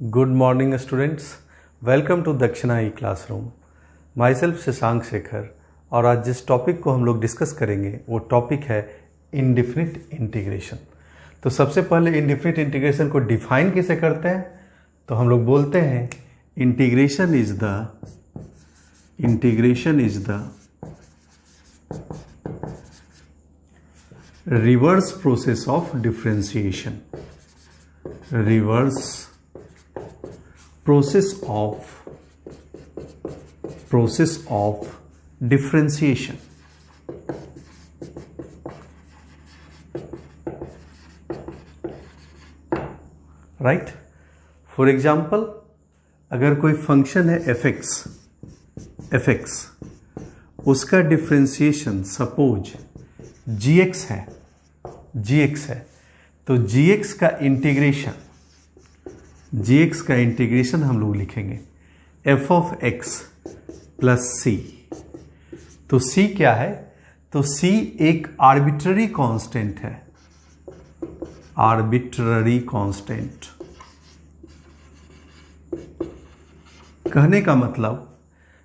Good morning students, welcome to Dakshina e classroom. Myself Shashank Shekhar. और आज जिस टॉपिक को हम लोग डिस्कस करेंगे वो टॉपिक है इनडिफिनिट इंटीग्रेशन। तो सबसे पहले इनडिफिनिट इंटीग्रेशन को डिफाइन कैसे करते हैं, तो हम लोग बोलते हैं integration is the reverse process of differentiation. Reverse process of differentiation। Right. For example, अगर कोई फंक्शन है fx, उसका डिफरेंशिएशन सपोज gx है, तो gx का इंटीग्रेशन हम लोग लिखेंगे f of x plus c। तो c क्या है, तो c एक आर्बिट्ररी कांस्टेंट है, आर्बिट्ररी कांस्टेंट। कहने का मतलब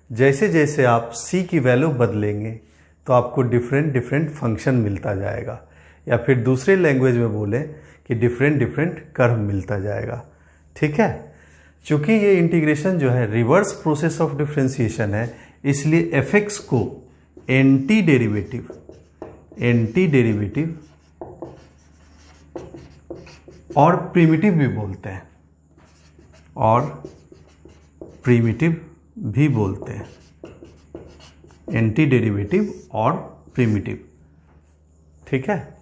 जैसे जैसे आप c की वैल्यू बदलेंगे तो आपको डिफरेंट फंक्शन मिलता जाएगा, या फिर दूसरे लैंग्वेज में बोले कि डिफरेंट कर्व मिलता जाएगा। ठीक है। चूंकि ये इंटीग्रेशन जो है रिवर्स प्रोसेस ऑफ डिफरेंशिएशन है, इसलिए fx को एंटी डेरिवेटिव और प्रिमिटिव भी बोलते हैं, एंटी डेरिवेटिव और प्रिमिटिव। ठीक है।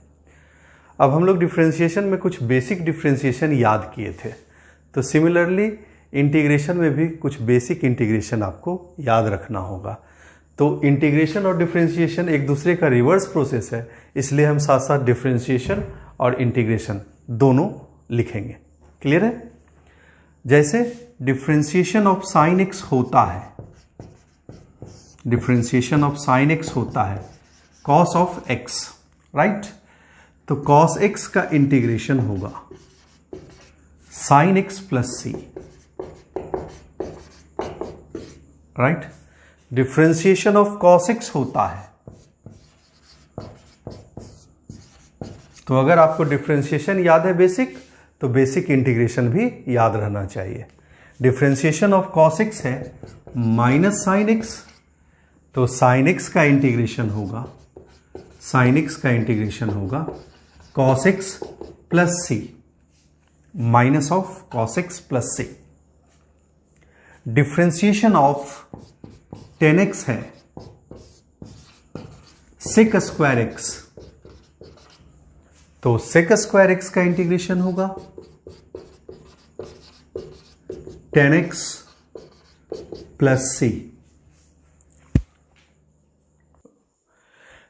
अब हम लोग डिफरेंशिएशन में कुछ बेसिक डिफरेंशिएशन याद किए थे, तो सिमिलरली इंटीग्रेशन में भी कुछ बेसिक इंटीग्रेशन आपको याद रखना होगा। तो इंटीग्रेशन और डिफरेंशिएशन एक दूसरे का रिवर्स प्रोसेस है, इसलिए हम साथ साथ डिफरेंशिएशन और इंटीग्रेशन दोनों लिखेंगे। क्लियर है। जैसे डिफरेंशिएशन ऑफ साइन एक्स होता है कॉस ऑफ एक्स। राइट। तो कॉस एक्स का इंटीग्रेशन होगा sine x plus c. Right. Differentiation of cos x होता है, तो अगर आपको डिफरेंशिएशन याद है बेसिक, तो बेसिक इंटीग्रेशन भी याद रहना चाहिए। डिफरेंशिएशन ऑफ कॉस एक्स है माइनस साइन एक्स, तो साइन एक्स का इंटीग्रेशन होगा cos x plus c, minus of cos x plus c. Differentiation of tan x है सेक स्क्वायर एक्स, तो सेक स्क्वायर एक्स का इंटीग्रेशन होगा tan x plus c.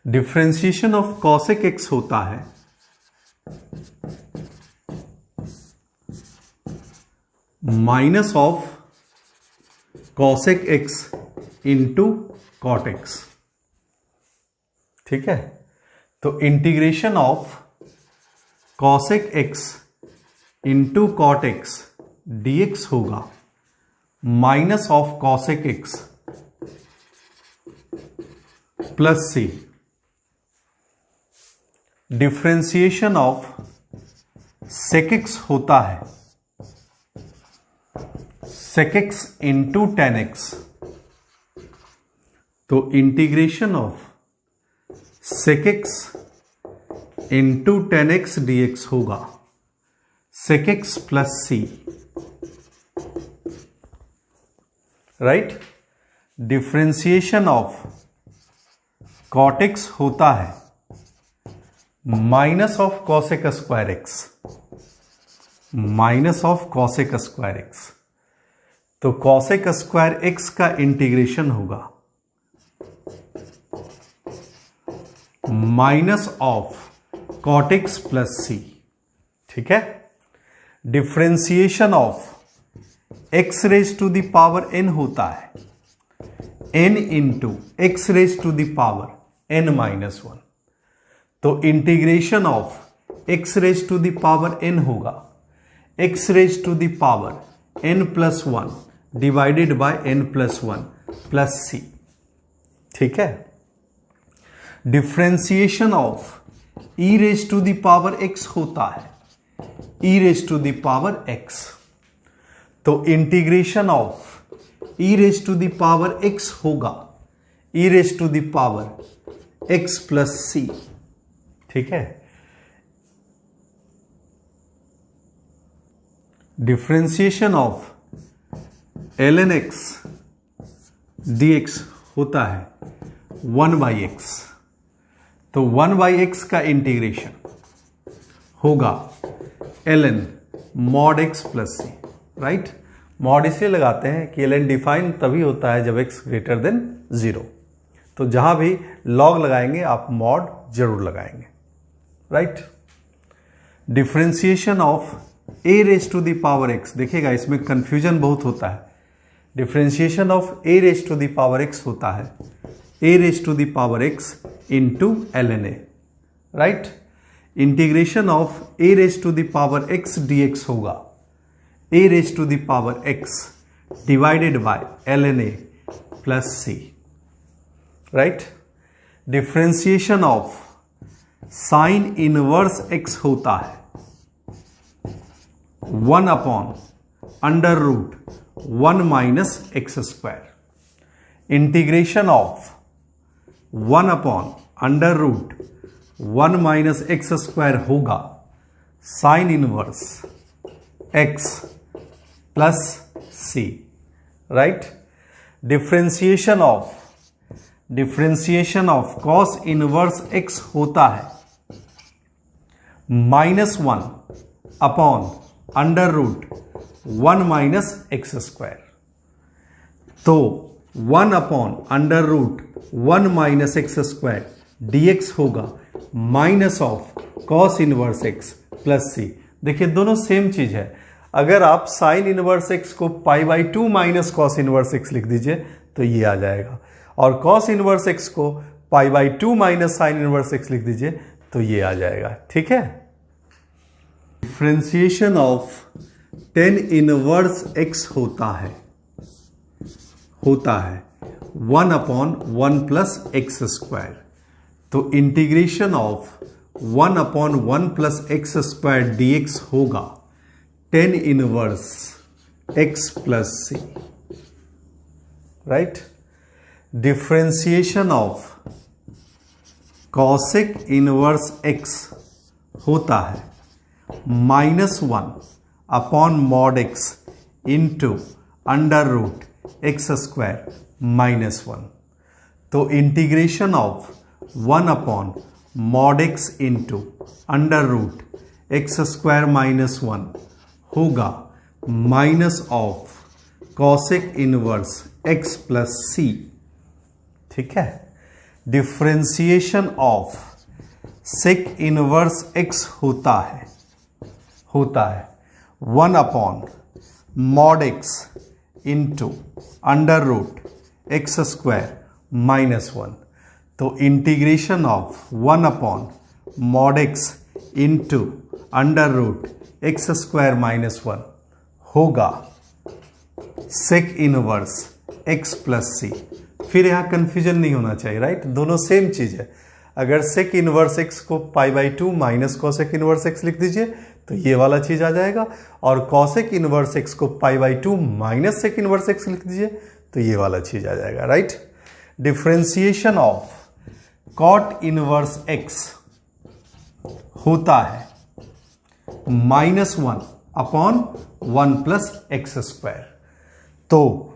Differentiation of cosec x होता है minus of cosec x into cot x. ठीक है। तो integration of cosec x into cot x dx होगा minus of cosec x plus c. Differentiation of sec x होता है sec x into tan x, तो integration of sec x into tan x d x होगा sec x plus c. Right. Differentiation of cot x होता है minus of cosec square x, तो cosec square x का integration होगा minus of cot x plus c. ठीक है। Differentiation of x raise to the power n होता है n into x raise to the power n minus one, तो integration of x raise to the power n होगा x raise to the power n+1 divided by n+1 plus c। ठीक है। Differentiation of e raise to the power x होता है e raise to the power x, तो integration of e raise to the power x होगा e raise to the power x plus c। ठीक है। Differentiation of ln x dx होता है 1/x, तो 1/x का इंटीग्रेशन होगा ln mod x plus c। Right, mod इसलिए लगाते हैं कि ln डिफाइन तभी होता है जब x ग्रेटर देन 0, तो जहां भी log लगाएंगे आप मॉड जरूर लगाएंगे। Right. Differentiation of a raise to the power x, देखिएगा इसमें कंफ्यूजन बहुत होता है। Differentiation of a raise to the power x होता है a raise to the power x into ln a। Right. Integration of a raise to the power x dx होगा a raise to the power x divided by ln a plus c। Right. Differentiation of sine inverse x होता है 1/√1 minus x square. Integration of 1/√1 minus x square होगा sine inverse x plus c। Right. Differentiation of cos inverse x होता है -1/√1 minus x square, तो 1/√1 minus x square dx होगा minus of cos inverse x plus c। देखिए दोनों same चीज है। अगर आप साइन इनवर्स x को π/2 माइनस कॉस इनवर्स x लिख दीजिए तो ये आ जाएगा, और कॉस इनवर्स x को π/2 माइनस साइन इनवर्स x लिख दीजिए तो ये आ जाएगा। ठीक है। Differentiation of tan inverse x होता है 1/1 प्लस एक्स स्क्वायर, तो integration of 1/1 plus x square dx होगा tan inverse x plus c। Right. Differentiation of cosec inverse x होता है -1/mod x इंटू √x² -1, तो integration of 1/mod x into √x² -1 होगा minus of cosec inverse x plus c। ठीक है। Differentiation of sec inverse x होता है 1/mod x into √x² -1, तो integration of 1/mod x into √x² -1 होगा sec inverse x plus c। फिर यहां confusion नहीं होना चाहिए। राइट, दोनों सेम चीज है। अगर सेक इनवर्स x को π/2 माइनस कॉसेक इनवर्स x लिख दीजिए तो ये वाला चीज आ जाएगा, और कॉसेक इनवर्स x को π/2 माइनस सेक इनवर्स x लिख दीजिए तो ये वाला चीज आ जाएगा। Right. Differentiation of cot inverse x होता है -1/1 प्लस एक्स स्क्वायर, तो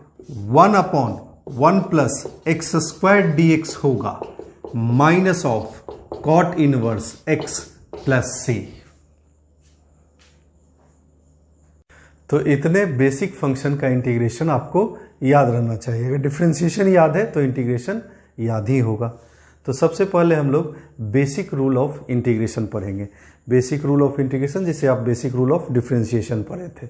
1/1 प्लस एक्स स्क्वायर dx होगा minus of cot inverse x plus c। तो इतने बेसिक फंक्शन का इंटीग्रेशन आपको याद रहना चाहिए। अगर डिफरेंशिएशन याद है तो इंटीग्रेशन याद ही होगा। तो सबसे पहले हम लोग बेसिक रूल ऑफ इंटीग्रेशन पढ़ेंगे। बेसिक रूल ऑफ इंटीग्रेशन जिसे आप बेसिक रूल ऑफ डिफरेंशिएशन पढ़े थे।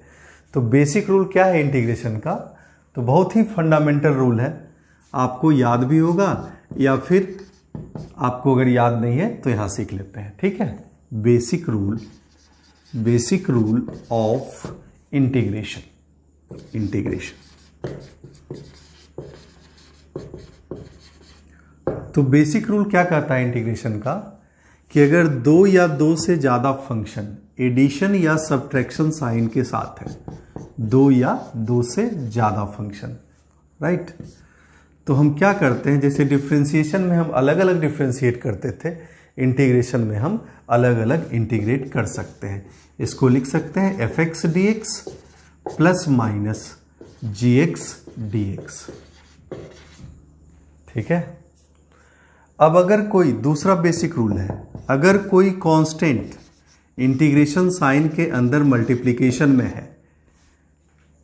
तो बेसिक रूल क्या है इंटीग्रेशन का? तो बहुत ही फंडामेंटल रूल है, आपको याद भी होगा या फिर आपको अगर याद नहीं है तो यहाँ सीख लेते हैं। ठीक है। Basic rule of integration. Integration. तो बेसिक रूल क्या कहता है इंटीग्रेशन का कि अगर दो या दो से ज़्यादा फंक्शन एडिशन या सब्ट्रैक्शन साइन के साथ है, दो या दो से ज़्यादा फंक्शन, राइट, तो हम क्या करते हैं, जैसे डिफरेंशिएशन में हम अलग अलग डिफरेंशिएट करते थे, इंटीग्रेशन में हम अलग अलग इंटीग्रेट कर सकते हैं। इसको लिख सकते हैं f x d x plus minus g x d x. ठीक है। अब अगर कोई दूसरा बेसिक रूल है, अगर कोई कांस्टेंट इंटीग्रेशन साइन के अंदर मल्टीप्लिकेशन में है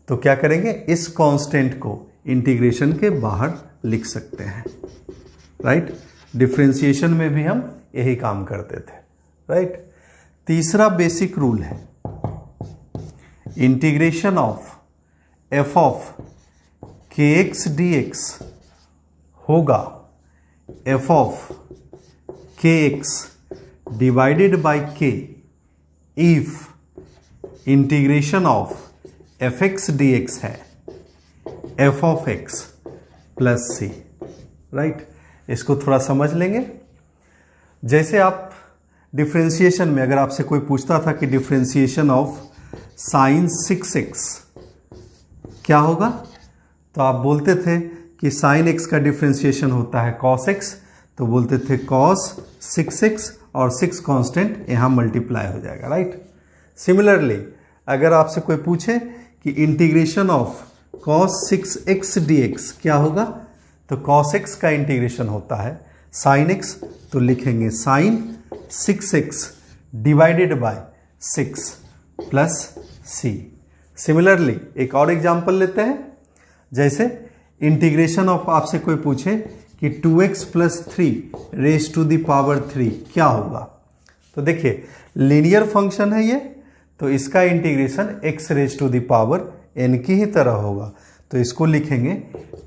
तो क्या करेंगे, इस कांस्टेंट को इंटीग्रेशन के बाहर लिख सकते हैं, राइट। डिफरेंशिएशन में भी हम यही काम करते थे, राइट। तीसरा बेसिक रूल है integration of f of k x d x होगा f of k x divided by k if integration of f x d x है f of x plus c, right. इसको थोड़ा समझ लेंगे। जैसे आप डिफरेंशिएशन में अगर आपसे कोई पूछता था कि डिफरेंशिएशन ऑफ साइन 6x क्या होगा, तो आप बोलते थे कि साइन x का डिफरेंशिएशन होता है cos x, तो बोलते थे cos 6x और 6 कांस्टेंट यहाँ मल्टीप्लाई हो जाएगा, राइट। सिमिलरली अगर आपसे कोई पूछे कि integration of cos 6x dx क्या होगा, तो cos x का इंटीग्रेशन होता है sin x, तो लिखेंगे sin 6x divided by 6 plus c। Similarly एक और एग्जांपल लेते हैं, जैसे इंटीग्रेशन ऑफ आपसे कोई पूछे कि 2x plus 3 raise to the power 3 क्या होगा, तो देखिए लीनियर फंक्शन है ये, तो इसका integration x raise to the power n की ही तरह होगा, तो इसको लिखेंगे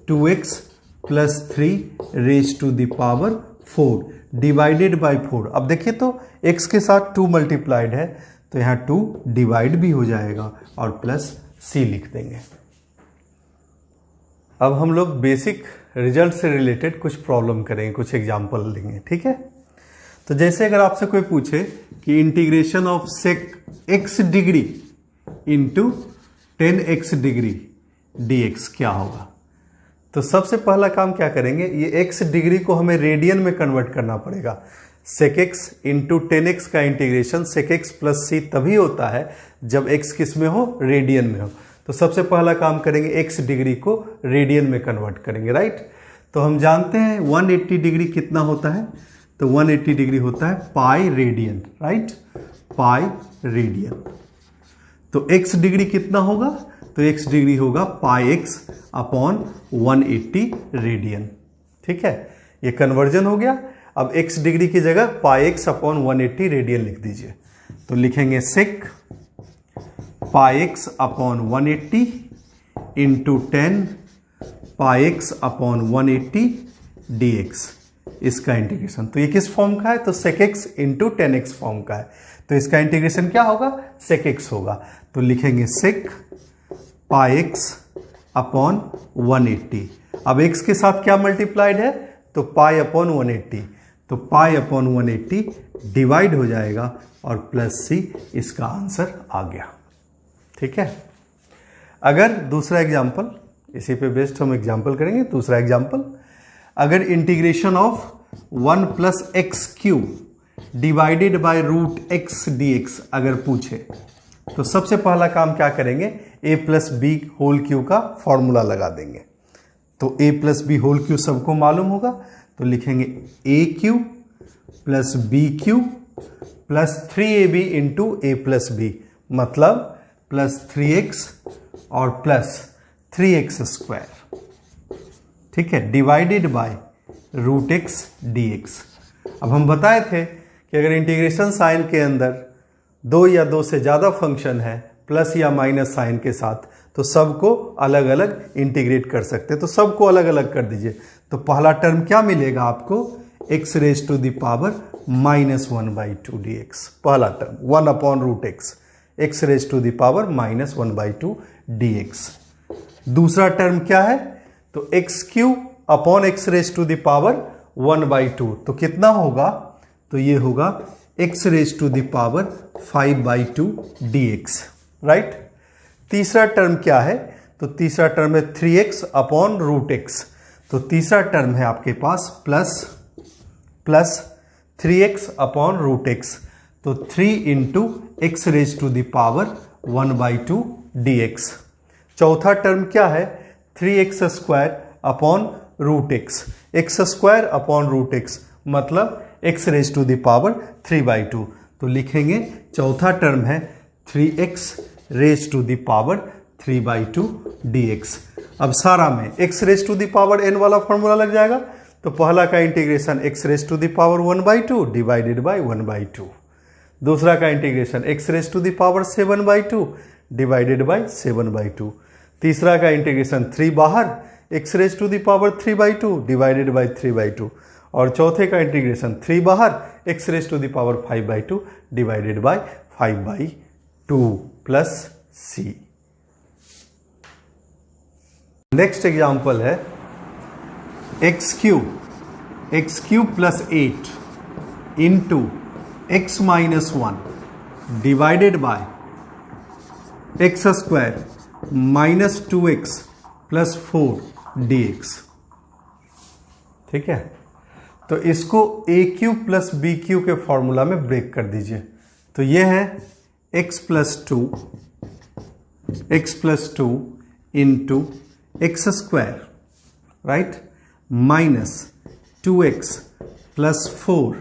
2x plus 3 raise to the power 4 divided by 4। अब देखिए तो x के साथ 2 मल्टीप्लाइड है, तो यहाँ 2 डिवाइड भी हो जाएगा और प्लस c लिख देंगे। अब हम लोग बेसिक रिजल्ट से रिलेटेड कुछ प्रॉब्लम करेंगे, कुछ एग्जांपल लेंगे, ठीक है। तो जैसे अगर आपसे कोई पूछे कि integration of sec x degree into 10x degree dx क्या होगा, तो सबसे पहला काम क्या करेंगे, ये x डिग्री को हमें रेडियन में कन्वर्ट करना पड़ेगा। सेक x इंटू 10x का इंटीग्रेशन सेक x प्लस सी तभी होता है जब x किस में हो, रेडियन में हो। तो सबसे पहला काम करेंगे x डिग्री को रेडियन में कन्वर्ट करेंगे, राइट। तो हम जानते हैं 180 डिग्री कितना होता है, तो 180 डिग्री होता है pi radian, right, pi radian. तो x डिग्री कितना होगा, तो x डिग्री होगा पाई x अपॉन 180 रेडियन, ठीक है। ये कन्वर्जन हो गया। अब x डिग्री की जगह पाई x अपॉन 180 रेडियन लिख दीजिए, तो लिखेंगे सेक पाई x अपॉन 180 इंटू 10 पाई x अपॉन 180 dx, इसका इंटीग्रेशन। तो ये किस फॉर्म का है, तो सेक x इंटू 10x फॉर्म का है, तो इसका इंटीग्रेशन क्या होगा, सेक x होगा। तो लिखेंगे सेक पाई x अपॉन 180। अब x के साथ क्या मल्टीप्लाइड है, तो पाई अपॉन 180, तो पाई अपॉन 180 डिवाइड हो जाएगा और प्लस c, इसका आंसर आ गया, ठीक है। अगर दूसरा एग्जाम्पल, इसी पे बेस्ड हम एग्जाम्पल करेंगे। दूसरा एग्जाम्पल, अगर integration of 1 plus x cube divided by root x d x अगर पूछे, तो सबसे पहला काम क्या करेंगे, a plus b whole cube का फॉर्मूला लगा देंगे। तो a plus b whole cube सबको मालूम होगा, तो लिखेंगे a cube plus b cube plus 3ab into a plus b, मतलब प्लस 3x और प्लस 3x स्क्वायर, ठीक है, divided by root x d x. अब हम बताए थे कि अगर इंटीग्रेशन साइन के अंदर दो या दो से ज़्यादा फंक्शन है प्लस या माइनस साइन के साथ, तो सबको अलग अलग इंटीग्रेट कर सकते हैं, तो सबको अलग अलग कर दीजिए। तो पहला टर्म क्या मिलेगा आपको, x raise to the power -1/2 dx, पहला term 1 upon root x, x raise to the power -1/2 dx। दूसरा टर्म क्या है, तो x cube upon x raise to the power 1/2, तो कितना होगा, तो ये होगा x raise to the power 5/2 dx, right. तीसरा टर्म क्या है, तो तीसरा टर्म है 3x अपॉन रूट एक्स, तो तीसरा टर्म है आपके पास plus 3x upon root x, तो 3 into x raise to the power 1/2 dx। चौथा टर्म क्या है, 3x square upon root x, x square upon root x मतलब x raise to the power 3/2, तो लिखेंगे चौथा टर्म है 3x raise to the power 3/2 dx। अब सारा में x raise to the power n वाला फॉर्मूला लग जाएगा, तो पहला का integration x raise to the power 1/2 divided by 1/2, दूसरा का integration x raise to the power 7/2 divided by 7/2, तीसरा का इंटीग्रेशन 3 बाहर x raise to the power 3/2 divided by 3/2, और चौथे का इंटीग्रेशन 3 बाहर x raise to the power 5/2 divided by 5/2 plus c। Next example है x cube plus 8 into x minus 1 divided by x square minus 2x plus 4 dx। ठीक है, तो इसको ए cube plus B cube के फॉर्मूला में break कर दीजिए, तो ये है x plus two into x square, right, minus 2x plus 4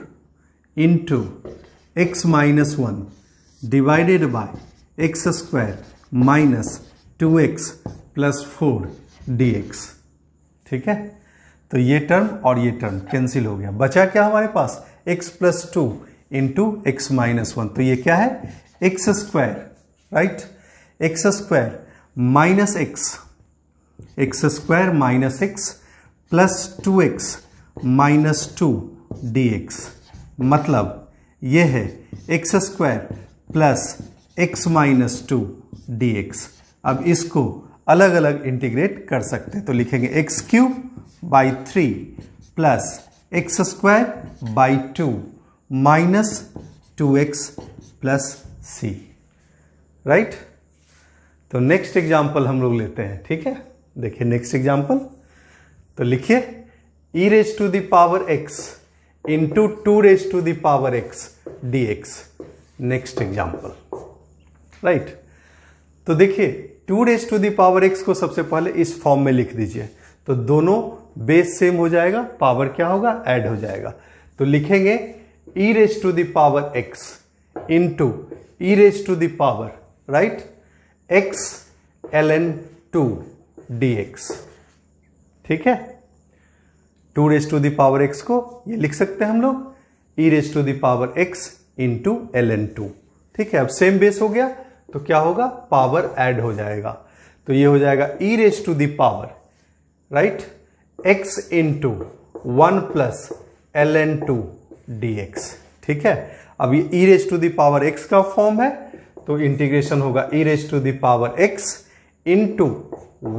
into x minus 1 divided by x square minus 2x plus 4 dx। ठीक है, तो ये टर्म और ये टर्म कैंसिल हो गया, बचा क्या हमारे पास x plus 2 into x minus 1, तो ये क्या है x square, right, x square minus x square minus x plus 2x minus 2 dx, मतलब ये है x square plus x minus 2 dx। अब इसको अलग अलग इंटीग्रेट कर सकते हैं, तो लिखेंगे x cube by 3 plus x square by 2 minus 2x plus c, right. तो नेक्स्ट एग्जाम्पल हम लोग लेते हैं, ठीक है, देखिए नेक्स्ट एग्जाम्पल, तो लिखिए e raise to the power x into 2 raise to the power x dx। Next example, right, तो देखिए 2 raise to the power x को सबसे पहले इस फॉर्म में लिख दीजिए, तो दोनों बेस सेम हो जाएगा, पावर क्या होगा ऐड हो जाएगा, तो लिखेंगे e raise to the power x into e raise to the power, right, x ln 2 dx। ठीक है, 2 raise to the power x को ये लिख सकते हैं हम लोग e raise to the power x into ln 2। ठीक है, अब सेम बेस हो गया तो क्या होगा पावर ऐड हो जाएगा, तो ये हो जाएगा e raise to the power, right, x into 1 plus ln 2 dx। ठीक है, अब ये e raise to the power x का फॉर्म है, तो इंटीग्रेशन होगा e raise to the power x into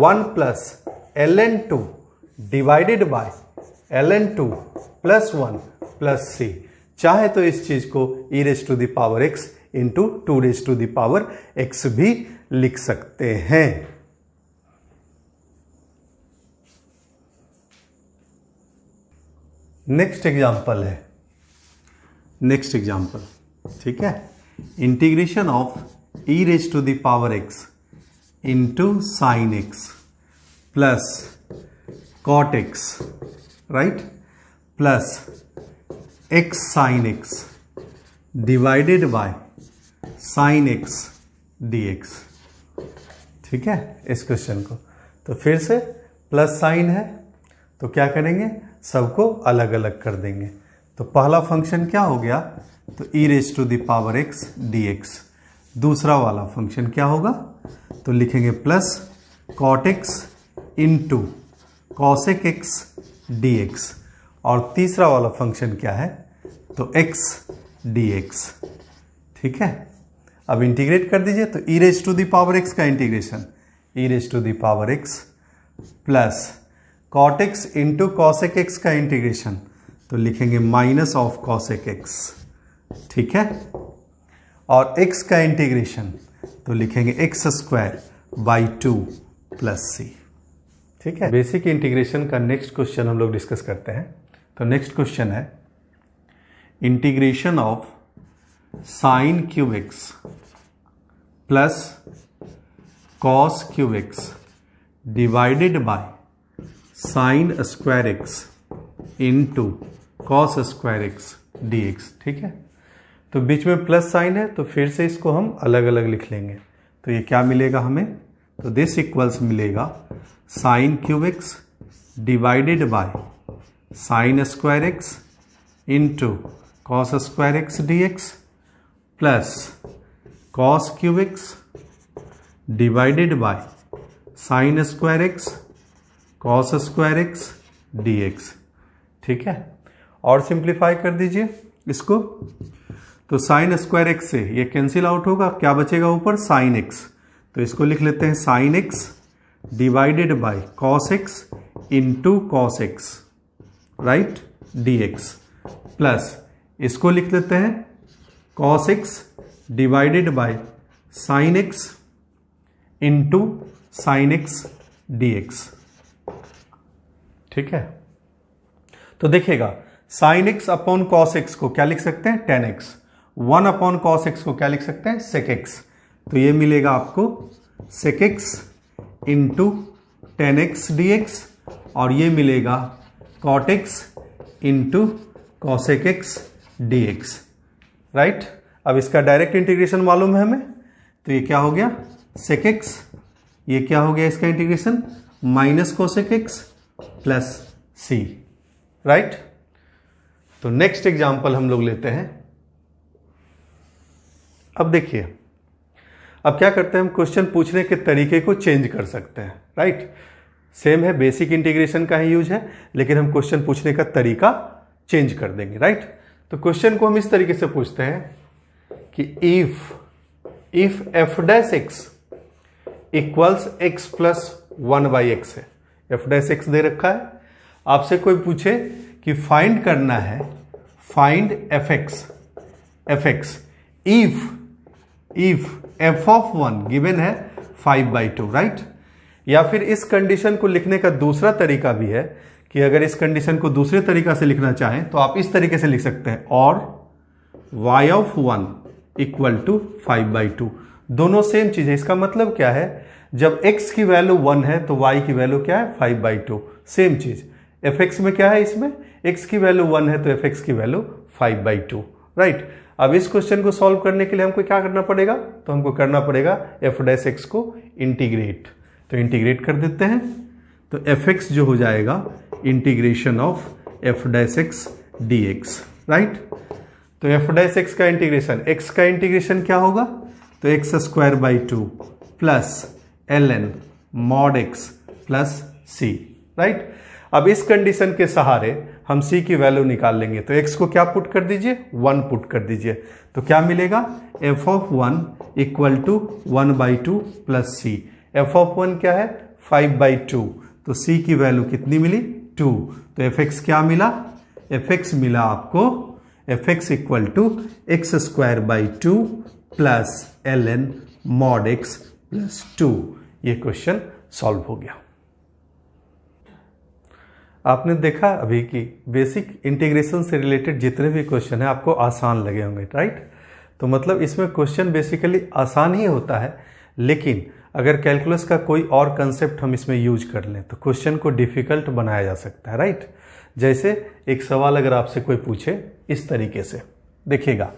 1 plus ln 2 divided by ln 2 plus 1 plus c। चाहे तो इस चीज को e raise to the power x into 2 raise to the power x भी लिख सकते हैं। नेक्स्ट एग्जाम्पल है, नेक्स्ट एग्जाम्पल, ठीक है, integration of e raise to the power x into sine x plus cot x, right, plus x sine x divided by sine x dx। ठीक है, इस क्वेश्चन को तो फिर से प्लस साइन है तो क्या करेंगे सबको अलग अलग कर देंगे, तो पहला फंक्शन क्या हो गया, तो e raise to the power x dx। दूसरा वाला फंक्शन क्या होगा, तो लिखेंगे plus cot x into cosec x dx, और तीसरा वाला फंक्शन क्या है, तो x dx। ठीक है, अब इंटीग्रेट कर दीजिए, तो e raise to the power x का integration e raise to the power x plus cot x into cosec x का इंटीग्रेशन तो लिखेंगे माइनस ऑफ कॉसेक एक्स, ठीक है, और x का इंटीग्रेशन तो लिखेंगे x square by 2 plus c, ठीक है। बेसिक इंटीग्रेशन का नेक्स्ट क्वेश्चन हम लोग डिस्कस करते हैं। तो नेक्स्ट क्वेश्चन है integration of sine cube x plus cos cube x divided by sine square x into cos square x d x, ठीक है। तो बीच में प्लस साइन है तो फिर से इसको हम अलग अलग लिख लेंगे। तो ये क्या मिलेगा हमें, तो दिस इक्वल्स मिलेगा sine cube x divided by sine square x into cos square x d x plus cos cube x divided by sine square x cos square x d x, ठीक है। और सिंप्लीफाई कर दीजिए इसको, तो sine square x से ये cancel out होगा, क्या बचेगा ऊपर, साइन एक्स। तो इसको लिख लेते हैं sine x divided by cos x into cos x, right, D x plus इसको लिख लेते हैं cos x divided by sine x into sine x d x, ठीक है। तो देखिएगा sine x upon cos x को क्या लिख सकते हैं, ten x, 1 upon cos x को क्या लिख सकते हैं, सेक एक्स। तो ये मिलेगा आपको sec x into tan x d x और ये मिलेगा cot x into cosec x d x, right. अब इसका डायरेक्ट इंटीग्रेशन मालूम है हमें, तो ये क्या हो गया सेक एक्स, ये क्या हो गया इसका integration minus cosec x plus c, right. तो नेक्स्ट एग्जांपल हम लोग लेते हैं। अब देखिए, अब क्या करते हैं हम, क्वेश्चन पूछने के तरीके को चेंज कर सकते हैं, राइट। सेम है, बेसिक इंटीग्रेशन का ही यूज है, लेकिन हम क्वेश्चन पूछने का तरीका चेंज कर देंगे, राइट। तो क्वेश्चन को हम इस तरीके से पूछते हैं कि if F dash x equals x plus 1 by x है, एफ डैश एक्स दे रखा है, आपसे कोई पूछे कि फाइंड करना है, find f x if F of 1 given है 5/2, राइट। या फिर इस कंडीशन को लिखने का दूसरा तरीका भी है कि अगर इस कंडीशन को दूसरे तरीका से लिखना चाहें तो आप इस तरीके से लिख सकते हैं, और y ऑफ 1 इक्वल टू 5/2। दोनों सेम चीज है। इसका मतलब क्या है, जब x की वैल्यू 1 है तो y की वैल्यू क्या है 5/2, सेम चीज। fx में क्या है, इसमें x की वैल्यू 1 है तो fx की वैल्यू 5/2, राइट। अब इस क्वेश्चन को सॉल्व करने के लिए हमको क्या करना पड़ेगा, तो हमको करना पड़ेगा f डैश x को इंटीग्रेट। तो इंटीग्रेट कर देते हैं, तो fx जो हो जाएगा integration of f dash x dx, right. तो f डैश x का इंटीग्रेशन, x का इंटीग्रेशन क्या होगा, तो x square by 2 plus ln mod x plus c, right. अब इस कंडीशन के सहारे हम c की वैल्यू निकाल लेंगे। तो x को क्या पुट कर दीजिए, 1 पुट कर दीजिए। तो क्या मिलेगा, f of 1 equal to 1/2 plus c। f of 1 क्या है 5/2, तो c की वैल्यू कितनी मिली 2। तो fx क्या मिला, fx मिला आपको fx equal to x square by 2 plus ln mod x plus 2। ये क्वेश्चन सॉल्व हो गया। आपने देखा अभी कि बेसिक इंटीग्रेशन से रिलेटेड जितने भी क्वेश्चन है आपको आसान लगे होंगे, राइट। तो मतलब इसमें क्वेश्चन बेसिकली आसान ही होता है, लेकिन अगर कैलकुलस का कोई और कंसेप्ट हम इसमें यूज कर लें तो क्वेश्चन को डिफिकल्ट बनाया जा सकता है, राइट। जैसे एक सवाल अगर आपसे कोई पूछे इस तरीके से, देखिएगा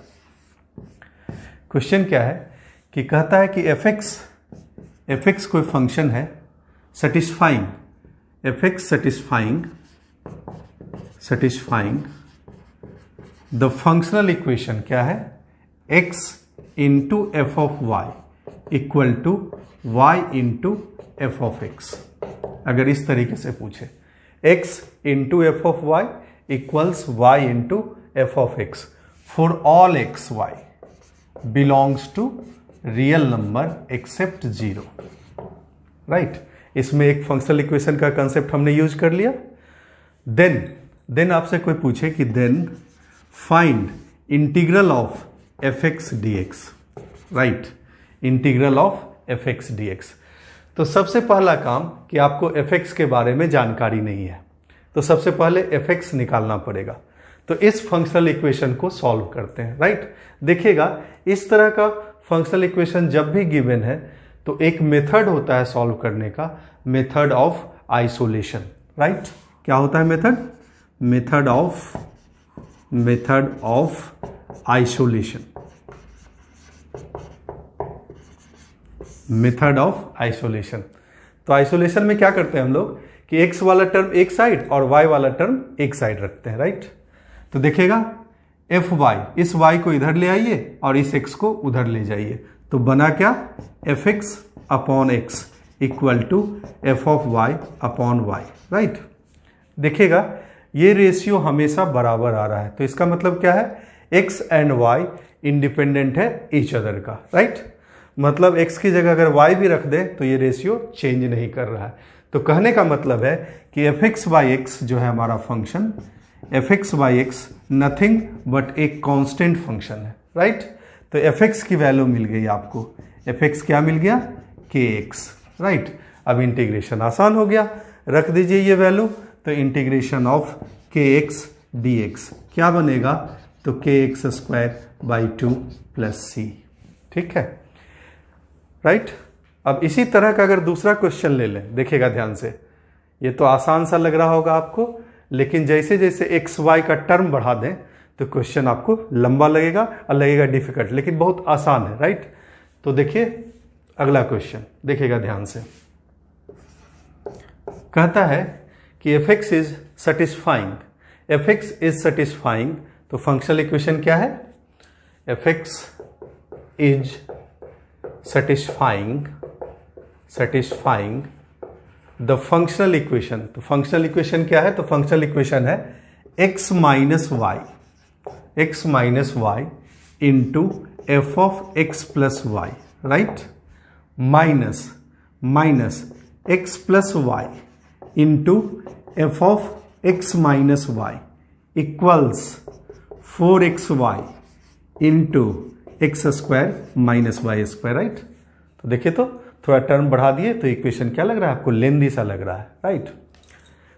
क्वेश्चन क्या है कि कहता है कि fx कोई फंक्शन है satisfying, fx satisfying the functional equation क्या है, x into f of y equal to y into f of x। अगर इस तरीके से पूछे x into f of y equals y into f of x for all x y belongs to real number except 0, right. इसमें एक functional equation का concept हमने use कर लिया। देन आपसे कोई पूछे कि then find integral of f x d x, right, integral of f x d x. तो सबसे पहला काम कि आपको एफ एक्स के बारे में जानकारी नहीं है, तो सबसे पहले एफ एक्स निकालना पड़ेगा। तो इस फंक्शनल इक्वेशन को सॉल्व करते हैं, राइट। देखिएगा इस तरह का फंक्शनल इक्वेशन जब भी गिवन है तो एक मेथड होता है सॉल्व करने का, मेथड ऑफ आइसोलेशन, राइट। क्या होता है method? Method of isolation, method of isolation. तो आइसोलेशन में क्या करते हैं हम लोग कि x वाला टर्म एक साइड और y वाला टर्म एक साइड रखते हैं, राइट। तो देखिएगा एफ वाई, इस y को इधर ले आइए और इस x को उधर ले जाइए, तो बना क्या? F x upon x equal to f of y upon y, right. देखिएगा ये रेशियो हमेशा बराबर आ रहा है, तो इसका मतलब क्या है? x एंड y इंडिपेंडेंट है ईच अदर का, राइट। मतलब x की जगह अगर y भी रख दें तो ये रेशियो चेंज नहीं कर रहा है। तो कहने का मतलब है कि एफ एक्स बाई एक्स जो है हमारा function, F x by x nothing but एक कांस्टेंट फंक्शन है, राइट। तो एफ एक्स की वैल्यू मिल गई आपको, एफ एक्स क्या मिल गया? के एक्स, राइट। अब इंटीग्रेशन आसान हो गया, रख दीजिए ये वैल्यू, तो integration of k x d x क्या बनेगा? तो के x square by 2 plus c, ठीक है, राइट। अब इसी तरह का अगर दूसरा क्वेश्चन ले लें, देखिएगा ध्यान से, ये तो आसान सा लग रहा होगा आपको, लेकिन जैसे जैसे एक्स वाई का टर्म बढ़ा दें तो क्वेश्चन आपको लंबा लगेगा और लगेगा डिफिकल्ट, लेकिन बहुत आसान है, राइट। तो देखिए अगला क्वेश्चन, देखिएगा ध्यान से, कहता है कि f x is satisfying, f x is satisfying, तो फंक्शनल इक्वेशन क्या है? F x is satisfying the functional equation। तो फंक्शनल इक्वेशन क्या है? तो फंक्शनल इक्वेशन है x minus y into f of x plus y, right, minus x plus y into f of x minus y equals 4xy into x square minus y square, right. तो देखिए तो थोड़ा term बढ़ा दिए तो equation क्या लग रहा है आपको? लेंदी सा लग रहा है, राइट।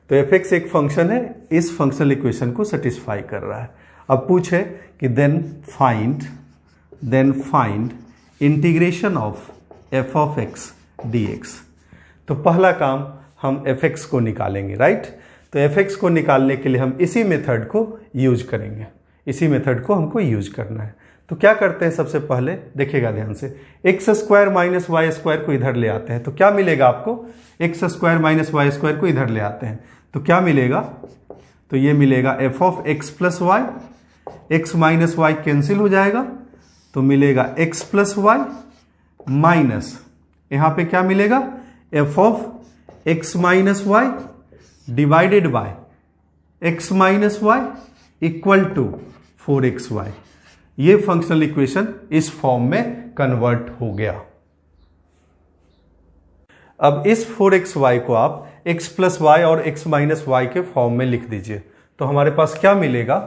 तो एफ एक्स एक फंक्शन है, इस फंक्शनल इक्वेशन को सेटिस्फाई कर रहा है। अब पूछे कि then find integration of f of x d x. तो पहला काम हम एफ एक्स को निकालेंगे, राइट। तो एफ एक्स को निकालने के लिए हम इसी मेथड को यूज करेंगे, इसी मेथड को हमको यूज करना है। तो क्या करते हैं सबसे पहले, देखिएगा ध्यान से, x square minus y square को इधर ले आते हैं, तो क्या मिलेगा आपको? X square minus y square को इधर ले आते हैं तो क्या मिलेगा? तो ये मिलेगा f of x plus y, x minus y cancel हो जाएगा तो मिलेगा एक्स प्लस वाई माइनस, यहां पे क्या मिलेगा? F of x minus y divided by x minus y equal to 4xy। ये फंक्शनल इक्वेशन इस फॉर्म में कन्वर्ट हो गया। अब इस 4xy को आप x प्लस वाई और x माइनस वाई के फॉर्म में लिख दीजिए, तो हमारे पास क्या मिलेगा?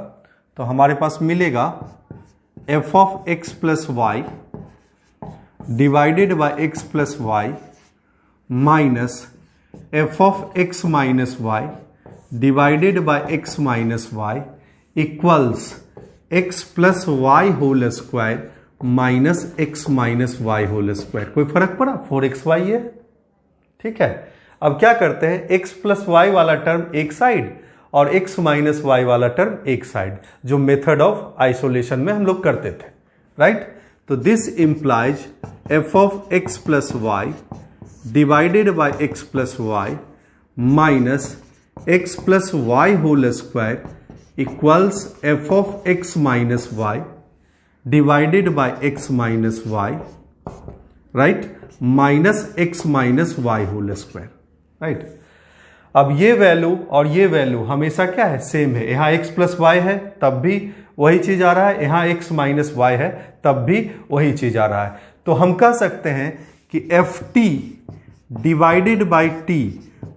तो हमारे पास मिलेगा f of x plus y divided by x plus y minus f of x minus y divided by x minus y equals x plus y whole square minus x minus y whole square. कोई फर्क पड़ा? 4xy है, ठीक है। अब क्या करते हैं, x प्लस वाई वाला टर्म एक साइड और x माइनस वाई वाला टर्म एक साइड, जो मेथड ऑफ आइसोलेशन में हम लोग करते थे, राइट। तो this implies f of x plus y divided by x plus y minus x plus y whole square equals f of x minus y divided by x minus y, right, minus x minus y whole square, right. अब ये value और ये value हमेशा क्या है? Same है। यहां x plus Y है तब भी वही चीज आ रहा है, यहां एक्स माइनस वाई है तब भी वही चीज आ रहा है। तो हम कह सकते हैं कि f t divided by t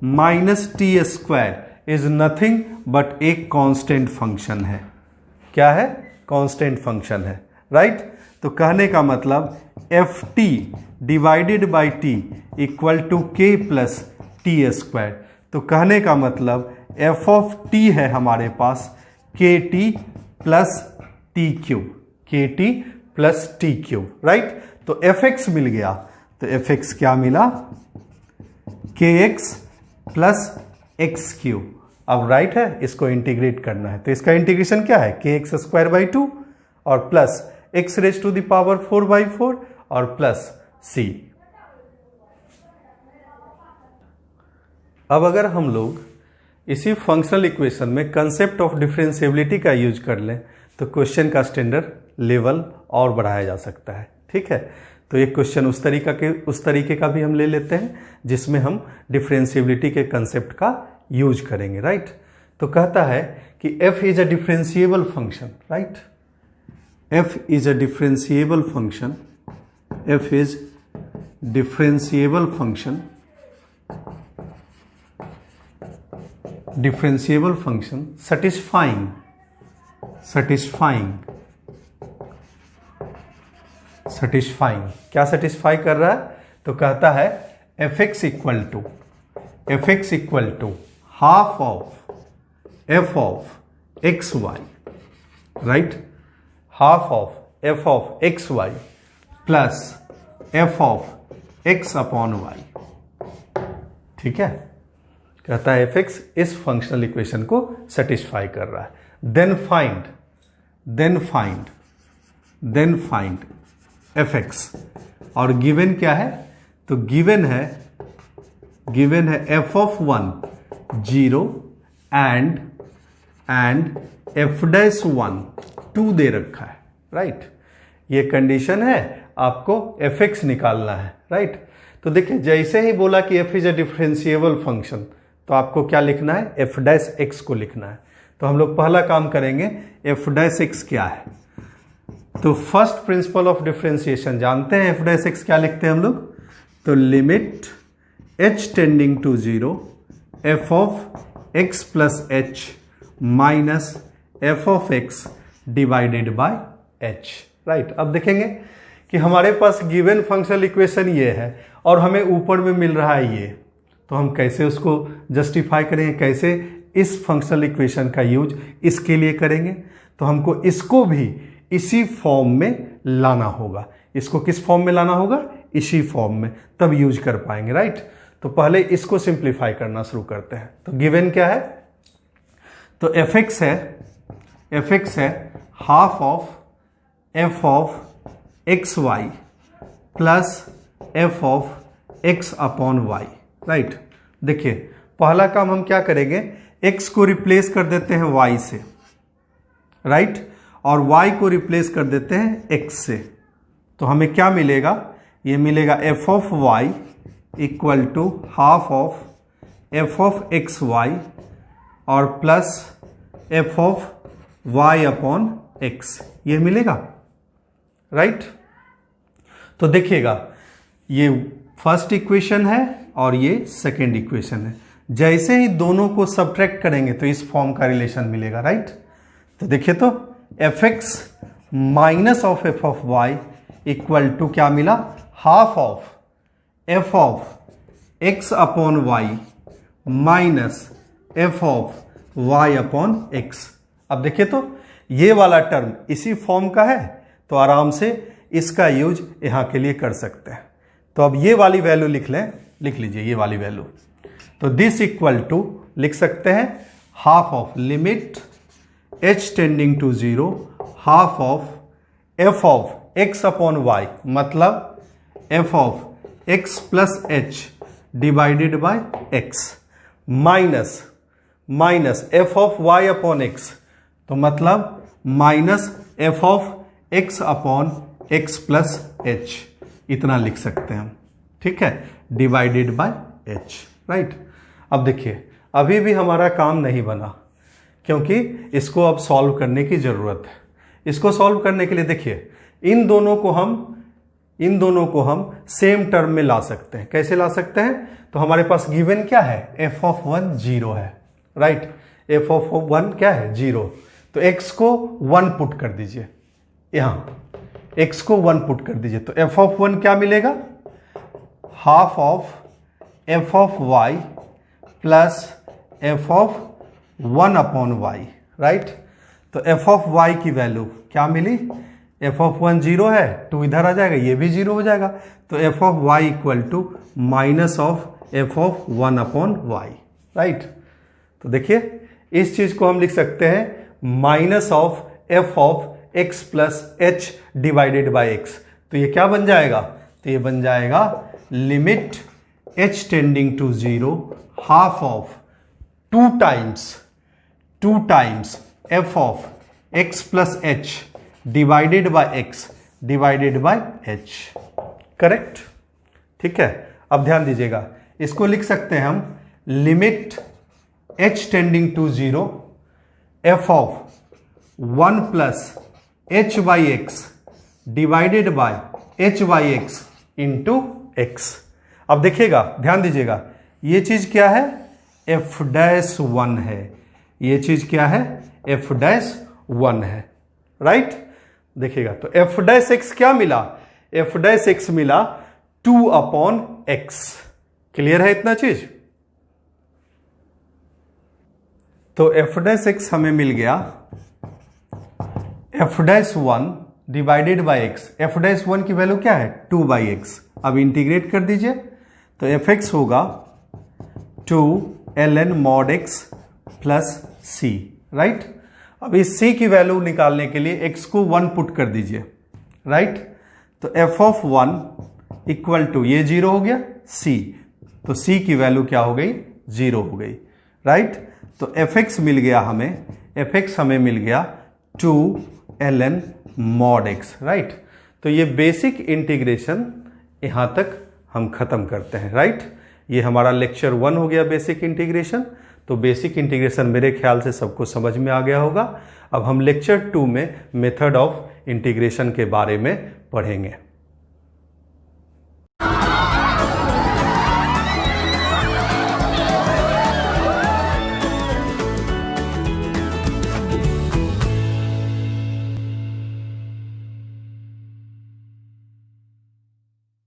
minus t square is nothing but एक कांस्टेंट फंक्शन है। क्या है? कांस्टेंट फंक्शन है, राइट। तो कहने का मतलब f t divided by t equal to k plus t square. तो कहने का मतलब एफ ऑफ टी है हमारे पास के टी प्लस टी क्यूब, के T plus T cube, right. तो एफ एक्स मिल गया, तो एफ एक्स क्या मिला? के एक्स प्लस एक्स क्यूब। अब राइट है, इसको इंटीग्रेट करना है, तो इसका इंटीग्रेशन क्या है? के एक्स स्क्वायर बाई 2 और plus x raise to the power 4/4 और प्लस सी। अब अगर हम लोग इसी फंक्शनल इक्वेशन में कंसेप्ट ऑफ डिफरेंशिएबिलिटी का यूज कर लें तो क्वेश्चन का स्टैंडर्ड लेवल और बढ़ाया जा सकता है, ठीक है। तो एक क्वेश्चन उस तरीके का भी हम ले लेते हैं जिसमें हम डिफरेंशिएबिलिटी के कंसेप्ट का यूज करेंगे, राइट। तो कहता है कि f is a differentiable function, right. f is a differentiable function, f is differentiable function, differentiable function satisfying क्या सेटिस्फाई कर रहा है? तो कहता है f x equal to half of f of x y, right. Half of f of x y plus f of x upon y, ठीक है। कहता है एफ एक्स इस फंक्शनल इक्वेशन को सेटिस्फाई कर रहा है। Then find f x. और गिवन क्या है? तो गिवन है f of 1 0 and F dash 1 2 दे रखा है, राइट। ये कंडीशन है, आपको एफ एक्स निकालना है, राइट। तो देखिए जैसे ही बोला कि F is a differentiable function तो आपको क्या लिखना है? एफ डैश एक्स को लिखना है। तो हम लोग पहला काम करेंगे, एफ डैश एक्स क्या है? तो फर्स्ट प्रिंसिपल ऑफ डिफरेंशिएशन जानते हैं, एफ डैश एक्स क्या लिखते हैं हम लोग? तो limit h tending to 0 f of x plus h minus f of x divided by h, right. अब देखेंगे कि हमारे पास गिवन फंक्शनल इक्वेशन ये है और हमें ऊपर में मिल रहा है ये, तो हम कैसे उसको जस्टिफाई करेंगे, कैसे इस फंक्शनल इक्वेशन का यूज इसके लिए करेंगे? तो हमको इसको भी इसी फॉर्म में लाना होगा। इसको किस फॉर्म में लाना होगा? इसी फॉर्म में, तब यूज कर पाएंगे, राइट। तो पहले इसको सिंप्लीफाई करना शुरू करते हैं। तो गिवन क्या है? तो एफ एक्स है half of f of x y plus f of x upon y, right. देखिए पहला काम हम क्या करेंगे, x को रिप्लेस कर देते हैं y से, राइट, और y को रिप्लेस कर देते हैं x से। तो हमें क्या मिलेगा? ये मिलेगा f of y equal to half of f of x y और plus f of y upon x, ये मिलेगा, राइट। तो देखिएगा ये फर्स्ट इक्वेशन है और ये सेकेंड इक्वेशन है। जैसे ही दोनों को सब्ट्रैक्ट करेंगे तो इस फॉर्म का रिलेशन मिलेगा, राइट। तो देखिए तो f x minus of f of y equal to क्या मिला? Half of f x upon y minus f of y upon x. अब देखिए तो ये वाला टर्म इसी फॉर्म का है, तो आराम से इसका यूज यहां के लिए कर सकते हैं। तो अब ये वाली वैल्यू लिख लीजिए ये वाली वैल्यू। तो दिस इक्वल टू लिख सकते हैं half of limit h tending to 0 half of f of x upon y, मतलब f of x plus h divided by x minus f of y upon x, तो मतलब minus f of x upon x plus h, इतना लिख सकते हैं हम, ठीक है, डिवाइडेड बाय एच, राइट। अब देखिए अभी भी हमारा काम नहीं बना क्योंकि इसको अब सॉल्व करने की जरूरत है। इसको सॉल्व करने के लिए देखिए इन दोनों को हम इन दोनों को हम सेम टर्म में ला सकते हैं। कैसे ला सकते हैं? तो हमारे पास गिवन क्या है? एफ ऑफ 1 0 है, राइट। एफ ऑफ 1 क्या है? 0। तो x को 1 पुट कर दीजिए, यहां x को 1 पुट कर दीजिए, तो एफ ऑफ 1 क्या मिलेगा? Half of f of y plus f of 1 upon y, right. तो एफ ऑफ y की वैल्यू क्या मिली? एफ ऑफ 1 0 है, 2 इधर आ जाएगा, ये भी 0 हो जाएगा, तो f of y equal to minus of f of 1 upon y, right. तो देखिए इस चीज को हम लिख सकते हैं minus of f of x plus h divided by x. तो ये क्या बन जाएगा? तो ये बन जाएगा limit h tending to 0 half of 2 times f of x plus h divided by x divided by h, correct. ठीक है, अब ध्यान दीजिएगा, इसको लिख सकते हैं हम limit h tending to 0 f of 1 plus h by x divided by h by x into x. अब देखिएगा, ध्यान दीजिएगा, ये चीज क्या है? एफ डैश 1 है, ये चीज क्या है? एफ डैश 1 है, राइट। देखिएगा, तो एफ डैश एक्स क्या मिला? एफ डैश एक्स मिला 2 अपॉन एक्स। क्लियर है इतना चीज? तो एफ डैश एक्स हमें मिल गया F dash 1 divided by x. F dash 1 की वैल्यू क्या है? 2 बाई एक्स। अब इंटीग्रेट कर दीजिए, तो एफ एक्स होगा 2 ln mod x plus c, right. अब इस c की वैल्यू निकालने के लिए x को 1 पुट कर दीजिए, राइट। तो f ऑफ 1 इक्वल टू ये 0 हो गया c, तो c की वैल्यू क्या हो गई? 0 हो गई, राइट। तो fx मिल गया हमें, fx हमें मिल गया 2 ln mod x, राइट। तो ये बेसिक इंटीग्रेशन यहां तक हम खत्म करते हैं, राइट। ये हमारा लेक्चर 1 हो गया बेसिक इंटीग्रेशन। तो बेसिक इंटीग्रेशन मेरे ख्याल से सबको समझ में आ गया होगा। अब हम लेक्चर 2 में मेथड ऑफ इंटीग्रेशन के बारे में पढ़ेंगे।